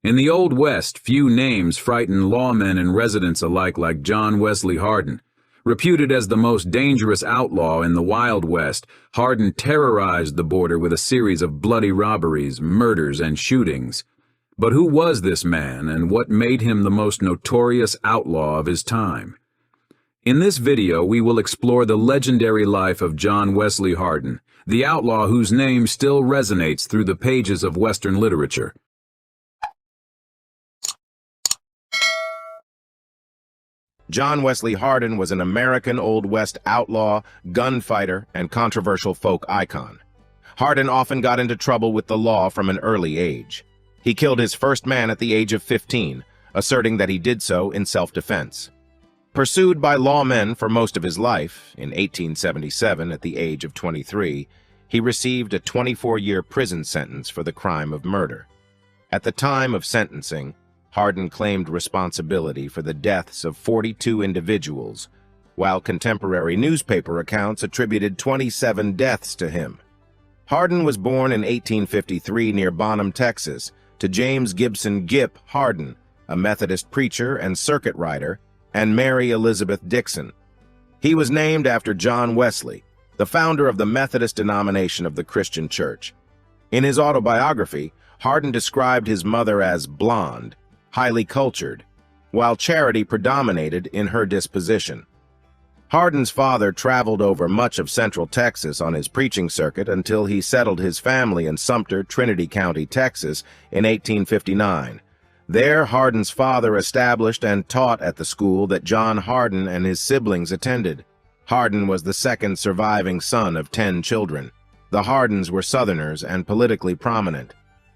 In the Old West, few names frightened lawmen and residents alike like John Wesley Hardin. Reputed as the most dangerous outlaw in the Wild West, Hardin terrorized the border with a series of bloody robberies, murders, and shootings. But who was this man, and what made him the most notorious outlaw of his time? In this video, we will explore the legendary life of John Wesley Hardin, the outlaw whose name still resonates through the pages of Western literature. John Wesley Hardin was an American Old West outlaw, gunfighter, and controversial folk icon. Hardin often got into trouble with the law from an early age. He killed his first man at the age of 15, asserting that he did so in self-defense. Pursued by lawmen for most of his life, in 1877, at the age of 23, he received a 24-year prison sentence for the crime of murder. At the time of sentencing, Hardin claimed responsibility for the deaths of 42 individuals, while contemporary newspaper accounts attributed 27 deaths to him. Hardin was born in 1853 near Bonham, Texas, to James Gibson Gipp Hardin, a Methodist preacher and circuit rider, and Mary Elizabeth Dixon. He was named after John Wesley, the founder of the Methodist denomination of the Christian Church. In his autobiography, Hardin described his mother as blonde, highly cultured, while charity predominated in her disposition. Hardin's father traveled over much of central Texas on his preaching circuit until he settled his family in Sumter, Trinity County, Texas, in 1859. There, Hardin's father established and taught at the school that John Hardin and his siblings attended. Hardin was the second surviving son of 10 children. The Hardins were Southerners and politically prominent.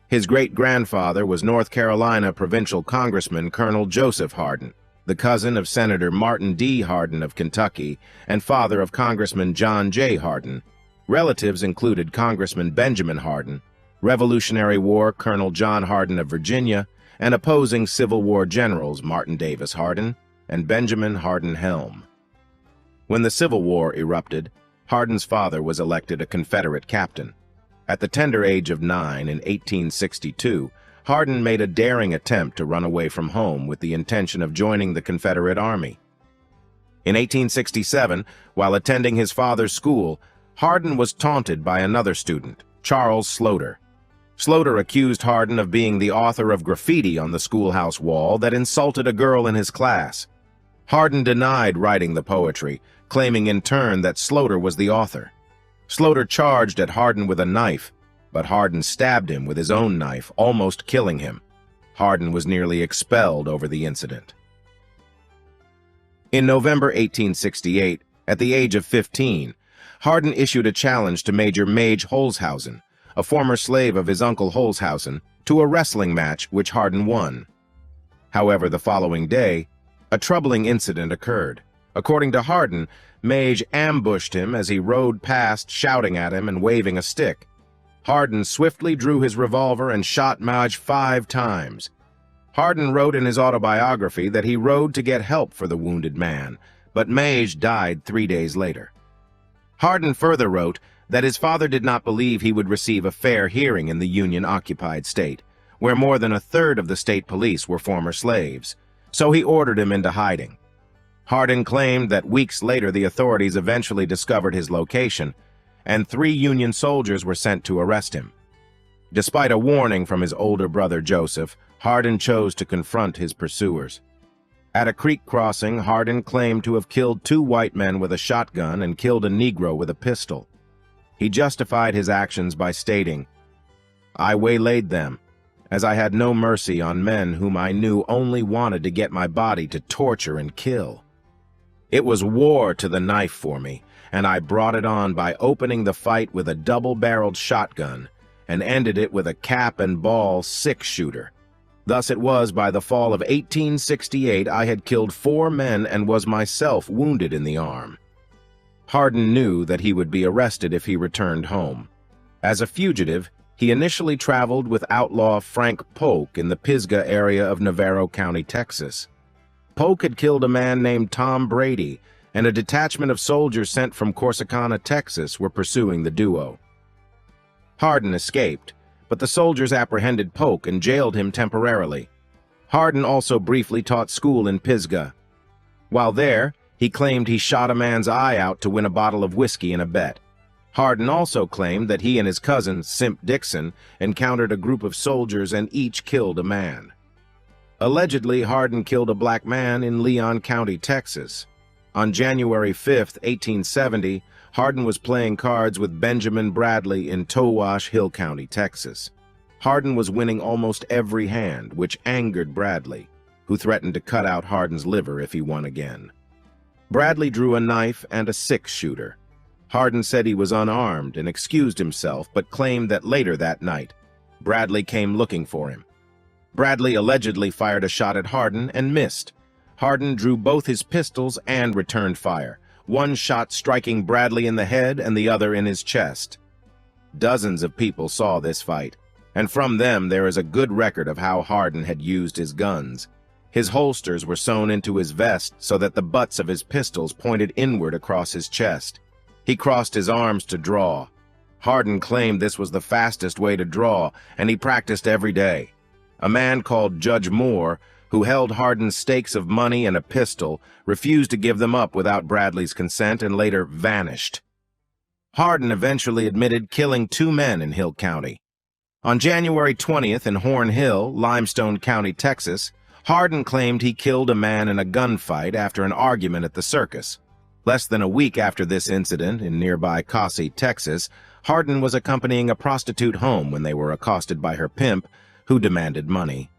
His great-grandfather was North Carolina Provincial Congressman Colonel Joseph Hardin, the cousin of Senator Martin D. Hardin of Kentucky and father of Congressman John J. Hardin. Relatives included Congressman Benjamin Hardin, Revolutionary War Colonel John Hardin of Virginia, and opposing Civil War generals Martin Davis Hardin and Benjamin Hardin Helm. When the Civil War erupted, Hardin's father was elected a Confederate captain. At the tender age of 9 in 1862, Hardin made a daring attempt to run away from home with the intention of joining the Confederate Army. In 1867, while attending his father's school, Hardin was taunted by another student, Charles Sloter. Sloter accused Hardin of being the author of graffiti on the schoolhouse wall that insulted a girl in his class. Hardin denied writing the poetry, claiming in turn that Sloter was the author. Sloter charged at Hardin with a knife, but Hardin stabbed him with his own knife, almost killing him. Hardin was nearly expelled over the incident. In November 1868, at the age of 15, Hardin issued a challenge to Major Mage Holzhausen, a former slave of his uncle Holzhausen, to a wrestling match which Hardin won. However, the following day, a troubling incident occurred. According to Hardin, Mage ambushed him as he rode past, shouting at him and waving a stick. Hardin swiftly drew his revolver and shot Mage 5 times. Hardin wrote in his autobiography that he rode to get help for the wounded man, but Mage died 3 days later. Hardin further wrote that his father did not believe he would receive a fair hearing in the Union-occupied state, where more than a third of the state police were former slaves, so he ordered him into hiding. Hardin claimed that weeks later the authorities eventually discovered his location, and 3 Union soldiers were sent to arrest him. Despite a warning from his older brother Joseph, Hardin chose to confront his pursuers. At a creek crossing, Hardin claimed to have killed 2 white men with a shotgun and killed a Negro with a pistol. He justified his actions by stating, "I waylaid them, as I had no mercy on men whom I knew only wanted to get my body to torture and kill. It was war to the knife for me, and I brought it on by opening the fight with a double-barreled shotgun and ended it with a cap-and-ball 6-shooter. Thus it was by the fall of 1868 I had killed 4 men and was myself wounded in the arm." Hardin knew that he would be arrested if he returned home. As a fugitive, he initially traveled with outlaw Frank Polk in the Pisgah area of Navarro County, Texas. Polk had killed a man named Tom Brady, and a detachment of soldiers sent from Corsicana, Texas, were pursuing the duo. Hardin escaped, but the soldiers apprehended Polk and jailed him temporarily. Hardin also briefly taught school in Pisgah. While there, he claimed he shot a man's eye out to win a bottle of whiskey in a bet. Hardin also claimed that he and his cousin, Simp Dixon, encountered a group of soldiers and each killed a man. Allegedly, Hardin killed a black man in Leon County, Texas. On January 5, 1870, Hardin was playing cards with Benjamin Bradley in Towash Hill County, Texas. Hardin was winning almost every hand, which angered Bradley, who threatened to cut out Hardin's liver if he won again. Bradley drew a knife and a six-shooter. Hardin said he was unarmed and excused himself, but claimed that later that night, Bradley came looking for him. Bradley allegedly fired a shot at Hardin and missed. Hardin drew both his pistols and returned fire, one shot striking Bradley in the head and the other in his chest. Dozens of people saw this fight, and from them there is a good record of how Hardin had used his guns. His holsters were sewn into his vest so that the butts of his pistols pointed inward across his chest. He crossed his arms to draw. Hardin claimed this was the fastest way to draw, and he practiced every day. A man called Judge Moore, who held Hardin's stakes of money and a pistol, refused to give them up without Bradley's consent and later vanished. Hardin eventually admitted killing 2 men in Hill County. On January 20th in Horn Hill, Limestone County, Texas, Hardin claimed he killed a man in a gunfight after an argument at the circus. Less than a week after this incident in nearby Cossie, Texas, Hardin was accompanying a prostitute home when they were accosted by her pimp, who demanded money.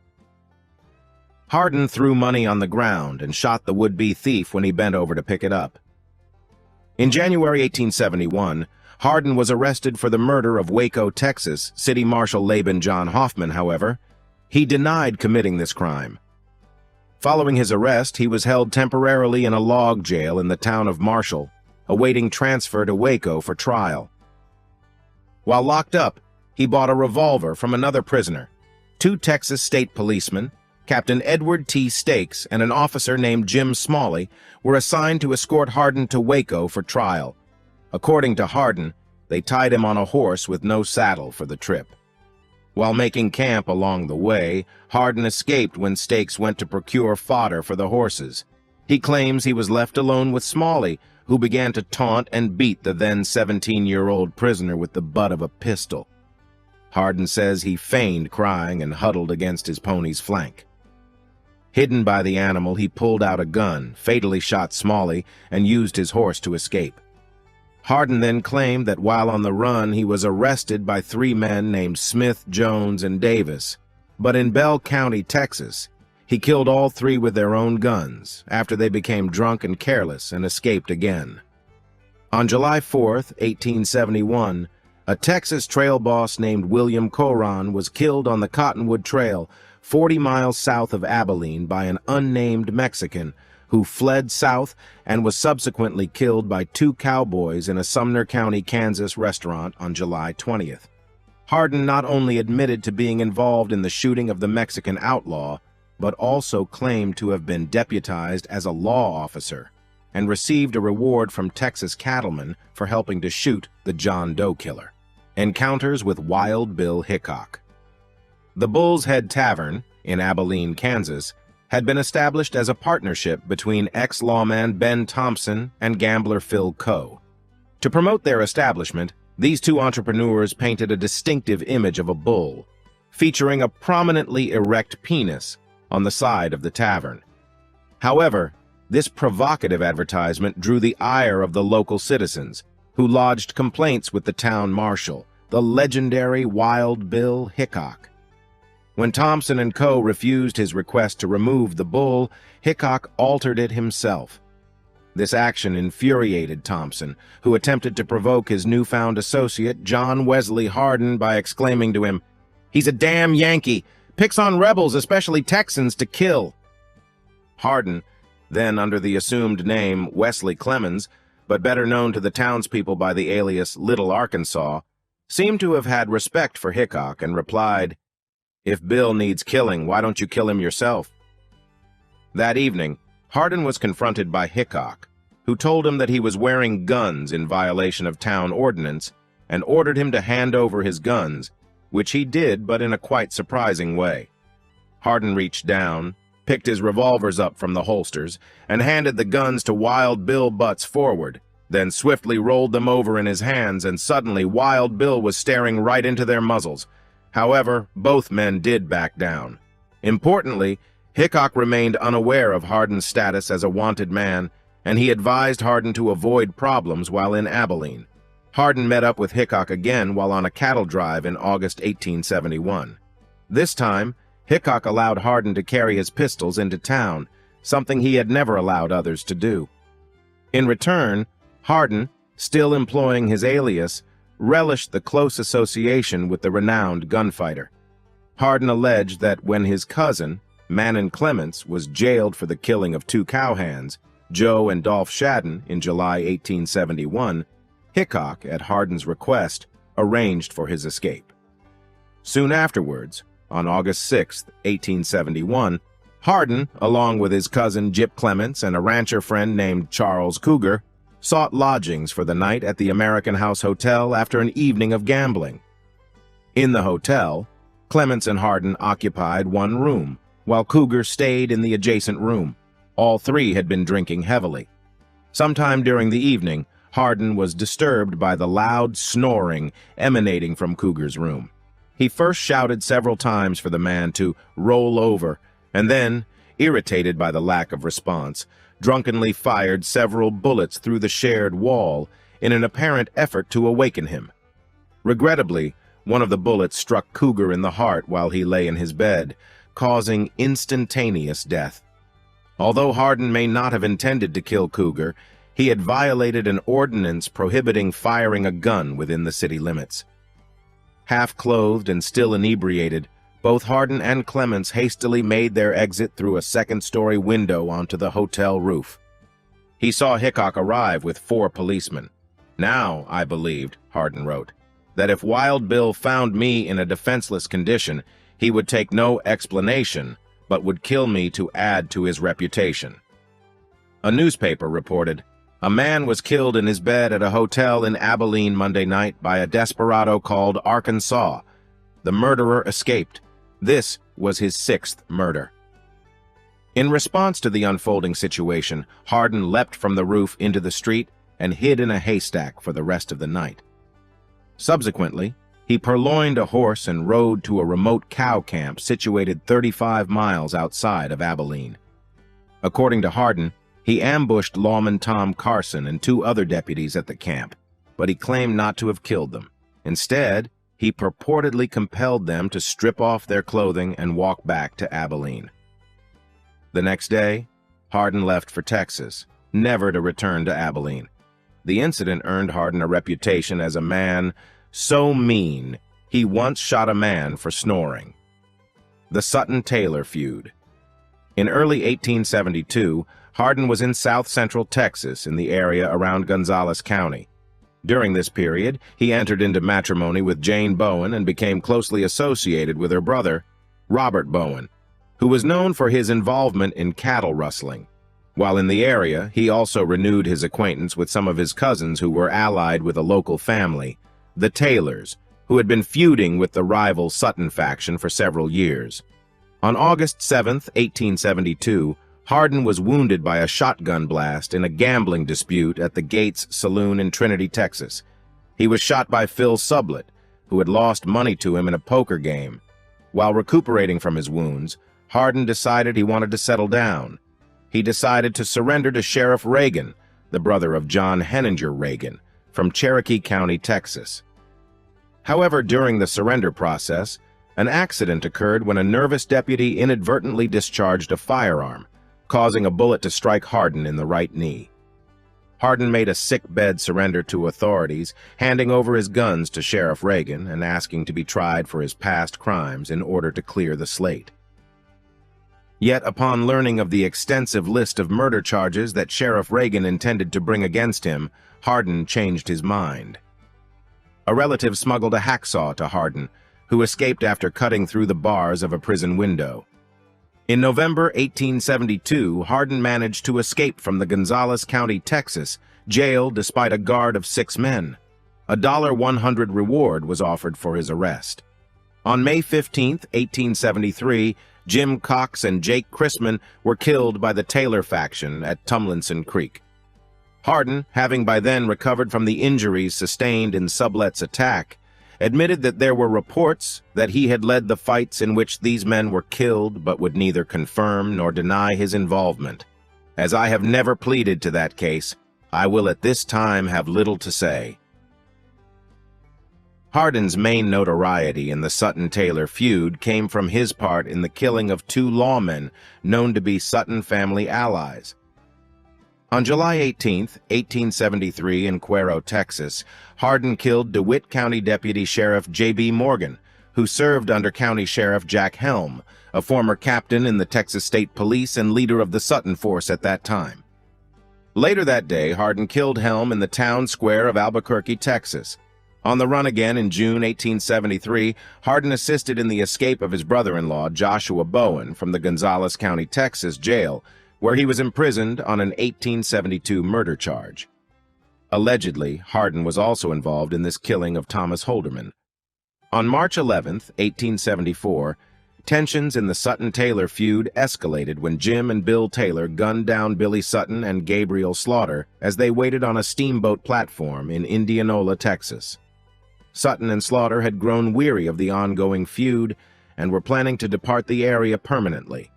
Hardin threw money on the ground and shot the would-be thief when he bent over to pick it up. In January 1871, Hardin was arrested for the murder of Waco, Texas, City Marshal Laban John Hoffman. However, he denied committing this crime. Following his arrest, he was held temporarily in a log jail in the town of Marshall, awaiting transfer to Waco for trial. While locked up, he bought a revolver from another prisoner. 2 Texas state policemen, Captain Edward T. Stakes and an officer named Jim Smalley, were assigned to escort Hardin to Waco for trial. According to Hardin, they tied him on a horse with no saddle for the trip. While making camp along the way, Hardin escaped when Stakes went to procure fodder for the horses. He claims he was left alone with Smalley, who began to taunt and beat the then 17-year-old prisoner with the butt of a pistol. Hardin says he feigned crying and huddled against his pony's flank. Hidden by the animal, he pulled out a gun, fatally shot Smalley, and used his horse to escape. Hardin then claimed that while on the run, he was arrested by 3 men named Smith, Jones, and Davis. But in Bell County, Texas, he killed all 3 with their own guns after they became drunk and careless and escaped again. On July 4, 1871, a Texas trail boss named William Coron was killed on the Cottonwood Trail, 40 miles south of Abilene, by an unnamed Mexican who fled south and was subsequently killed by 2 cowboys in a Sumner County, Kansas restaurant on July 20th. Hardin not only admitted to being involved in the shooting of the Mexican outlaw, but also claimed to have been deputized as a law officer and received a reward from Texas cattlemen for helping to shoot the John Doe killer. Encounters with Wild Bill Hickok. The Bull's Head Tavern in Abilene, Kansas, had been established as a partnership between ex-lawman Ben Thompson and gambler Phil Coe. To promote their establishment, these 2 entrepreneurs painted a distinctive image of a bull, featuring a prominently erect penis on the side of the tavern. However, this provocative advertisement drew the ire of the local citizens, who lodged complaints with the town marshal, the legendary Wild Bill Hickok. When Thompson and Co. refused his request to remove the bull, Hickok altered it himself. This action infuriated Thompson, who attempted to provoke his newfound associate, John Wesley Hardin, by exclaiming to him, "He's a damn Yankee, picks on rebels, especially Texans, to kill." Hardin, then under the assumed name Wesley Clemens, but better known to the townspeople by the alias Little Arkansas, seemed to have had respect for Hickok and replied, "If Bill needs killing, why don't you kill him yourself?" That evening, Hardin was confronted by Hickok, who told him that he was wearing guns in violation of town ordinance and ordered him to hand over his guns, which he did, but in a quite surprising way. Hardin reached down, picked his revolvers up from the holsters, and handed the guns to Wild Bill Butts forward, then swiftly rolled them over in his hands, and suddenly Wild Bill was staring right into their muzzles. However, both men did back down. Importantly, Hickok remained unaware of Hardin's status as a wanted man, and he advised Hardin to avoid problems while in Abilene. Hardin met up with Hickok again while on a cattle drive in August 1871. This time, Hickok allowed Hardin to carry his pistols into town, something he had never allowed others to do. In return, Hardin, still employing his alias, relished the close association with the renowned gunfighter. Hardin alleged that when his cousin, Manon Clements, was jailed for the killing of two cowhands, Joe and Dolph Shadden, in July 1871, Hickok, at Hardin's request, arranged for his escape. Soon afterwards, on August 6, 1871, Hardin, along with his cousin Gyp Clements and a rancher friend named Charles Cougar, sought lodgings for the night at the American House Hotel after an evening of gambling. In the hotel, Clements and Hardin occupied one room, while Cougar stayed in the adjacent room. All three had been drinking heavily. Sometime during the evening, Hardin was disturbed by the loud snoring emanating from Cougar's room. He first shouted several times for the man to roll over, and then, irritated by the lack of response, drunkenly fired several bullets through the shared wall in an apparent effort to awaken him. Regrettably, one of the bullets struck Cougar in the heart while he lay in his bed, causing instantaneous death. Although Hardin may not have intended to kill Cougar, he had violated an ordinance prohibiting firing a gun within the city limits. Half-clothed and still inebriated, both Hardin and Clements hastily made their exit through a second-story window onto the hotel roof. He saw Hickok arrive with 4 policemen. "Now, I believed," Hardin wrote, "that if Wild Bill found me in a defenseless condition, he would take no explanation, but would kill me to add to his reputation." A newspaper reported, "A man was killed in his bed at a hotel in Abilene Monday night by a desperado called Arkansas. The murderer escaped. This was his 6th murder." In response to the unfolding situation, Hardin leapt from the roof into the street and hid in a haystack for the rest of the night. Subsequently, he purloined a horse and rode to a remote cow camp situated 35 miles outside of Abilene. According to Hardin, he ambushed lawman Tom Carson and 2 other deputies at the camp, but he claimed not to have killed them. Instead, he purportedly compelled them to strip off their clothing and walk back to Abilene. The next day, Hardin left for Texas, never to return to Abilene. The incident earned Hardin a reputation as a man so mean he once shot a man for snoring. The Sutton-Taylor feud. In early 1872, Hardin was in south-central Texas in the area around Gonzales County. During this period, he entered into matrimony with Jane Bowen and became closely associated with her brother, Robert Bowen, who was known for his involvement in cattle rustling. While in the area, he also renewed his acquaintance with some of his cousins who were allied with a local family, the Taylors, who had been feuding with the rival Sutton faction for several years. On August 7, 1872, Hardin was wounded by a shotgun blast in a gambling dispute at the Gates Saloon in Trinity, Texas. He was shot by Phil Sublett, who had lost money to him in a poker game. While recuperating from his wounds, Hardin decided he wanted to settle down. He decided to surrender to Sheriff Reagan, the brother of John Henninger Reagan, from Cherokee County, Texas. However, during the surrender process, an accident occurred when a nervous deputy inadvertently discharged a firearm, causing a bullet to strike Hardin in the right knee. Hardin made a sick-bed surrender to authorities, handing over his guns to Sheriff Reagan and asking to be tried for his past crimes in order to clear the slate. Yet upon learning of the extensive list of murder charges that Sheriff Reagan intended to bring against him, Hardin changed his mind. A relative smuggled a hacksaw to Hardin, who escaped after cutting through the bars of a prison window. In November 1872, Hardin managed to escape from the Gonzales County, Texas, jail despite a guard of 6 men. A $100 reward was offered for his arrest. On May 15, 1873, Jim Cox and Jake Chrisman were killed by the Taylor faction at Tumlinson Creek. Hardin, having by then recovered from the injuries sustained in Sublet's attack, admitted that there were reports that he had led the fights in which these men were killed but would neither confirm nor deny his involvement. As I have never pleaded to that case, I will at this time have little to say. Hardin's main notoriety in the Sutton-Taylor feud came from his part in the killing of two lawmen known to be Sutton family allies. On July 18, 1873, in Cuero, Texas, Hardin killed DeWitt County Deputy Sheriff J.B. Morgan, who served under County Sheriff Jack Helm, a former captain in the Texas State Police and leader of the Sutton Force at that time. Later that day, Hardin killed Helm in the town square of Albuquerque, Texas. On the run again in June 1873, Hardin assisted in the escape of his brother-in-law, Joshua Bowen, from the Gonzales County, Texas jail, where he was imprisoned on an 1872 murder charge. Allegedly, Hardin was also involved in this killing of Thomas Holderman. On March 11, 1874, tensions in the Sutton-Taylor feud escalated when Jim and Bill Taylor gunned down Billy Sutton and Gabriel Slaughter as they waited on a steamboat platform in Indianola, Texas. Sutton and Slaughter had grown weary of the ongoing feud and were planning to depart the area permanently.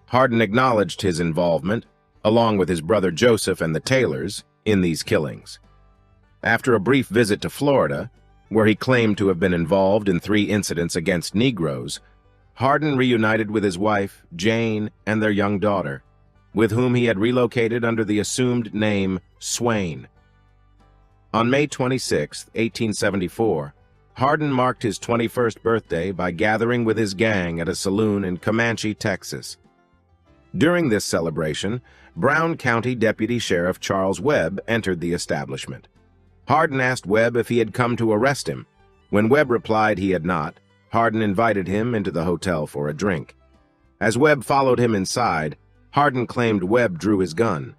Hardin acknowledged his involvement, along with his brother Joseph and the Taylors, in these killings. After a brief visit to Florida, where he claimed to have been involved in 3 incidents against Negroes, Hardin reunited with his wife, Jane, and their young daughter, with whom he had relocated under the assumed name Swain. On May 26, 1874, Hardin marked his 21st birthday by gathering with his gang at a saloon in Comanche, Texas. During this celebration, Brown County Deputy Sheriff Charles Webb entered the establishment. Hardin asked Webb if he had come to arrest him. When Webb replied he had not, Hardin invited him into the hotel for a drink. As Webb followed him inside, Hardin claimed Webb drew his gun.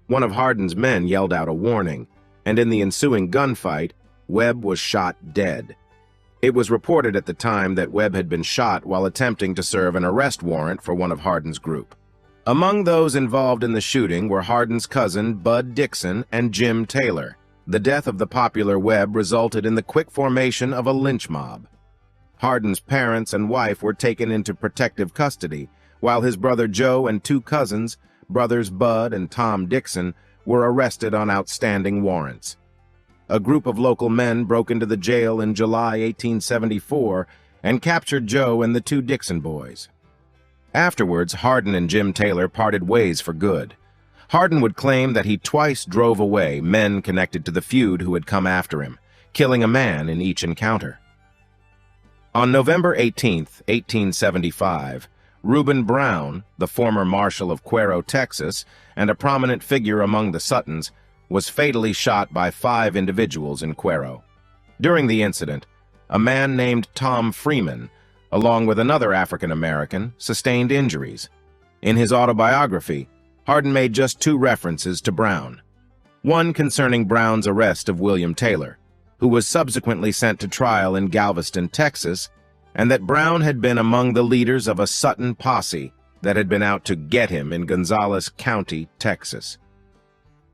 One of Hardin's men yelled out a warning, and in the ensuing gunfight, Webb was shot dead. It was reported at the time that Webb had been shot while attempting to serve an arrest warrant for one of Hardin's group. Among those involved in the shooting were Hardin's cousin, Bud Dixon, and Jim Taylor. The death of the popular Webb resulted in the quick formation of a lynch mob. Hardin's parents and wife were taken into protective custody, while his brother Joe and 2 cousins, brothers Bud and Tom Dixon, were arrested on outstanding warrants. A group of local men broke into the jail in July 1874 and captured Joe and the 2 Dixon boys. Afterwards, Hardin and Jim Taylor parted ways for good. Hardin would claim that he twice drove away men connected to the feud who had come after him, killing a man in each encounter. On November 18, 1875, Reuben Brown, the former marshal of Cuero, Texas, and a prominent figure among the Suttons, was fatally shot by 5 individuals in Cuero. During the incident, a man named Tom Freeman, along with another African-American, sustained injuries. In his autobiography, Hardin made just 2 references to Brown. One concerning Brown's arrest of William Taylor, who was subsequently sent to trial in Galveston, Texas, and that Brown had been among the leaders of a Sutton posse that had been out to get him in Gonzales County, Texas.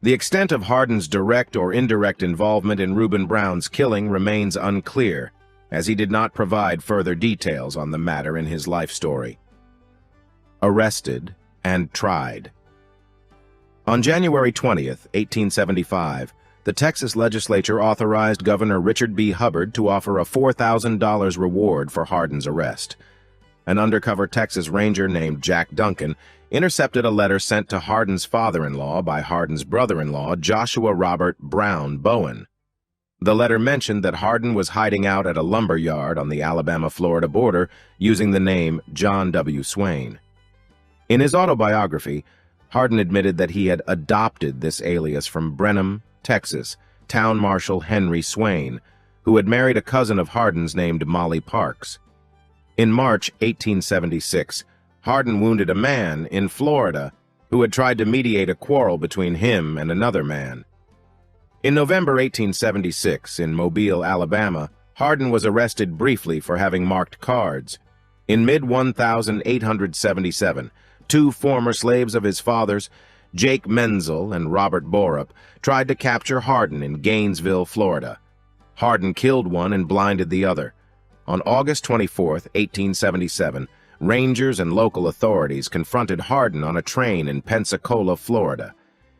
The extent of Hardin's direct or indirect involvement in Reuben Brown's killing remains unclear, as he did not provide further details on the matter in his life story. Arrested and tried. On January 20, 1875, the Texas legislature authorized Governor Richard B. Hubbard to offer a $4,000 reward for Hardin's arrest. An undercover Texas Ranger named Jack Duncan intercepted a letter sent to Hardin's father-in-law by Hardin's brother-in-law, Joshua Robert Brown Bowen. The letter mentioned that Hardin was hiding out at a lumber yard on the Alabama-Florida border using the name John W. Swain. In his autobiography, Hardin admitted that he had adopted this alias from Brenham, Texas, Town Marshal Henry Swain, who had married a cousin of Hardin's named Molly Parks. In March 1876, Hardin wounded a man in Florida who had tried to mediate a quarrel between him and another man. In November 1876, in Mobile, Alabama, Hardin was arrested briefly for having marked cards. In mid-1877, two former slaves of his father's, Jake Menzel and Robert Borup, tried to capture Hardin in Gainesville, Florida. Hardin killed one and blinded the other. On August 24, 1877, rangers and local authorities confronted Hardin on a train in Pensacola, Florida.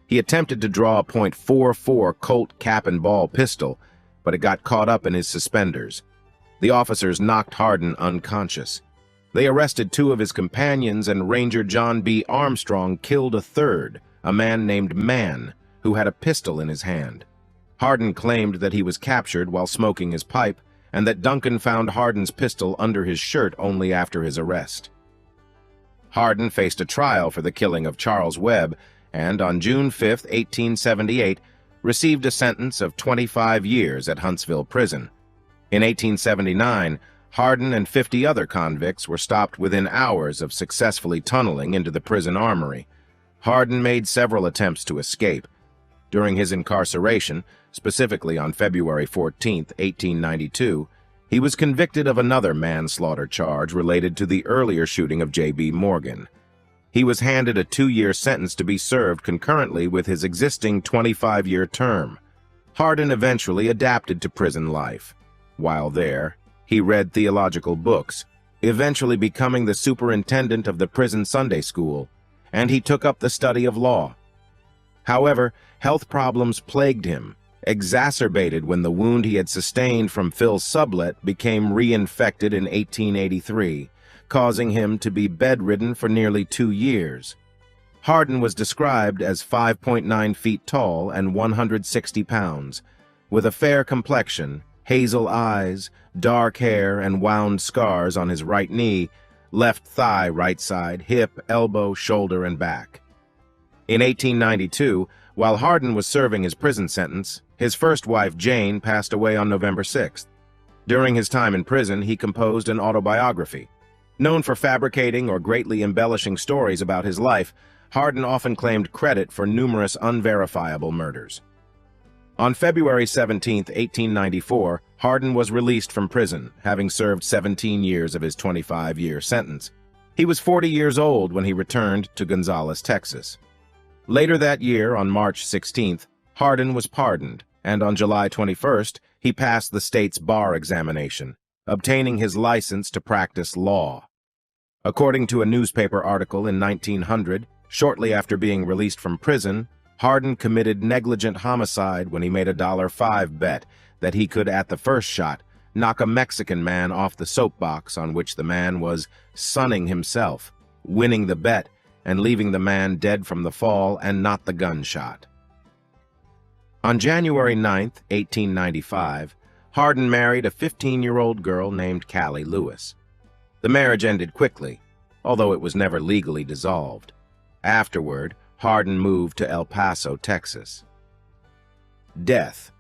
He attempted to draw a .44 Colt cap-and-ball pistol, but it got caught up in his suspenders. The officers knocked Hardin unconscious. They arrested two of his companions, and Ranger John B. Armstrong killed a third, a man named Mann, who had a pistol in his hand. Hardin claimed that he was captured while smoking his pipe, and that Duncan found Hardin's pistol under his shirt only after his arrest. Hardin faced a trial for the killing of Charles Webb, and on June 5, 1878, received a sentence of 25 years at Huntsville Prison. In 1879, Hardin and 50 other convicts were stopped within hours of successfully tunneling into the prison armory. Hardin made several attempts to escape. During his incarceration, specifically on February 14, 1892, he was convicted of another manslaughter charge related to the earlier shooting of J.B. Morgan. He was handed a 2-year sentence to be served concurrently with his existing 25-year term. Hardin eventually adapted to prison life. While there, he read theological books, eventually becoming the superintendent of the prison Sunday school, and he took up the study of law. However, health problems plagued him, exacerbated when the wound he had sustained from Phil's sublet became reinfected in 1883, causing him to be bedridden for nearly 2 years. Hardin was described as 5.9 feet tall and 160 pounds, with a fair complexion, hazel eyes, dark hair, and wound scars on his right knee, left thigh, right side, hip, elbow, shoulder, and back. In 1892, while Hardin was serving his prison sentence, his first wife, Jane, passed away on November 6th. During his time in prison, he composed an autobiography. Known for fabricating or greatly embellishing stories about his life, Hardin often claimed credit for numerous unverifiable murders. On February 17, 1894, Hardin was released from prison, having served 17 years of his 25-year sentence. He was 40 years old when he returned to Gonzales, Texas. Later that year, on March 16th, Hardin was pardoned, and on July 21st, he passed the state's bar examination, obtaining his license to practice law. According to a newspaper article in 1900, shortly after being released from prison, Hardin committed negligent homicide when he made a $5 bet that he could, at the first shot, knock a Mexican man off the soapbox on which the man was sunning himself, winning the bet and leaving the man dead from the fall and not the gunshot. On January 9, 1895, Hardin married a 15-year-old girl named Callie Lewis. The marriage ended quickly, although it was never legally dissolved. Afterward, Hardin moved to El Paso, Texas. Death.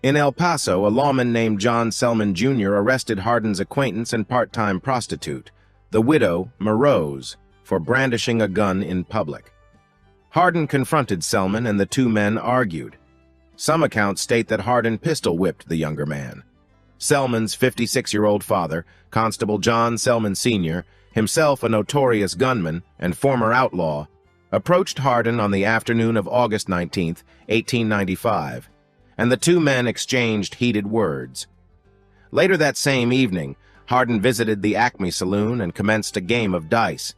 In El Paso, a lawman named John Selman Jr. arrested Hardin's acquaintance and part-time prostitute, the widow, Morose, for brandishing a gun in public. Hardin confronted Selman and the two men argued. Some accounts state that Hardin pistol-whipped the younger man. Selman's 56-year-old father, Constable John Selman Sr., himself a notorious gunman and former outlaw, approached Hardin on the afternoon of August 19, 1895, and the two men exchanged heated words. Later that same evening, Hardin visited the Acme Saloon and commenced a game of dice.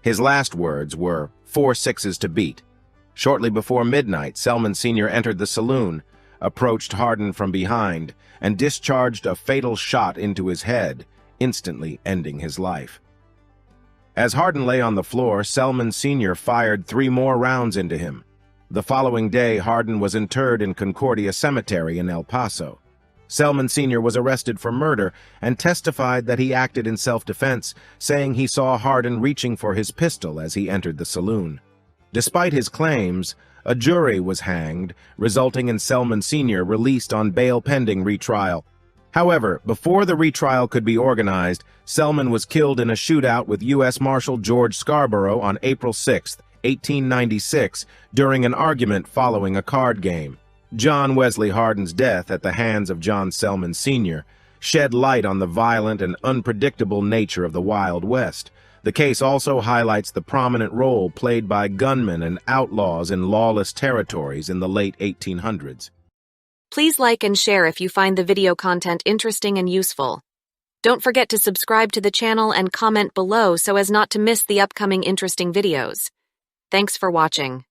His last words were, 4 sixes to beat. Shortly before midnight, Selman Sr. entered the saloon, approached Hardin from behind, and discharged a fatal shot into his head, instantly ending his life. As Hardin lay on the floor, Selman Sr. fired 3 more rounds into him. The following day, Hardin was interred in Concordia Cemetery in El Paso. Selman Sr. was arrested for murder and testified that he acted in self-defense, saying he saw Hardin reaching for his pistol as he entered the saloon. Despite his claims, a jury was hanged, resulting in Selman Sr. released on bail pending retrial. However, before the retrial could be organized, Selman was killed in a shootout with U.S. Marshal George Scarborough on April 6, 1896, during an argument following a card game. John Wesley Hardin's death at the hands of John Selman Sr. shed light on the violent and unpredictable nature of the Wild West. The case also highlights the prominent role played by gunmen and outlaws in lawless territories in the late 1800s. Please like and share if you find the video content interesting and useful. Don't forget to subscribe to the channel and comment below so as not to miss the upcoming interesting videos. Thanks for watching.